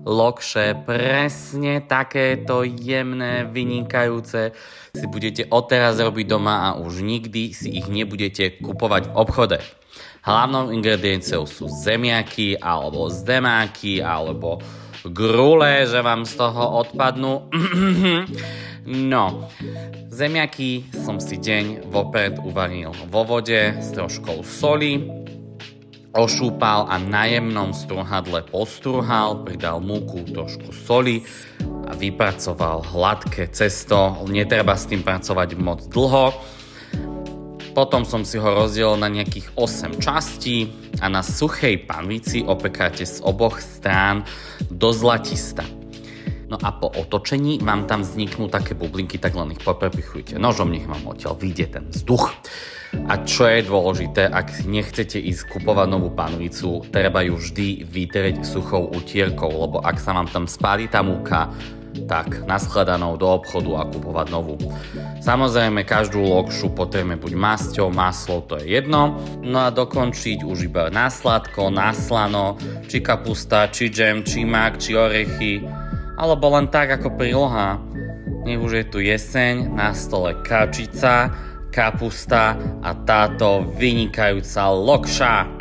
lokše, presne takéto jemné, vynikajúce si budete odteraz robiť doma a už nikdy si ich nebudete kupovať v obchode. Hlavnou ingredienciou sú zemiaky, alebo zdemáky, alebo grule, že vám z toho odpadnú. No, zemiaky som si deň vopred uvaril vo vode s troškou soli, ošúpal a na jemnom strúhadle postrúhal, pridal múku, trošku soli a vypracoval hladké cesto. Netreba s tým pracovať moc dlho. Potom som si ho rozdielil na nejakých 8 častí a na suchej panvici opekáte z oboch strán do zlatista. No a po otočení vám tam vzniknú také bublinky, tak len ich poprepichujte nožom, nech vám odtiaľ vyjde ten vzduch. A čo je dôležité, ak nechcete ísť kupovať novú panvicu, treba ju vždy vytrieť suchou utierkou, lebo ak sa vám tam spáli tá múka, tak naschledanou do obchodu a kupovať novú. Samozrejme, každú lokšu potrebujeme buď masťou, maslo, to je jedno. No a dokončiť už iba na sladko, na slano, či kapusta, či džem, či mak, či orechy, alebo len tak ako príloha. Nech už je tu jeseň, na stole kačica, kapusta a táto vynikajúca lokša.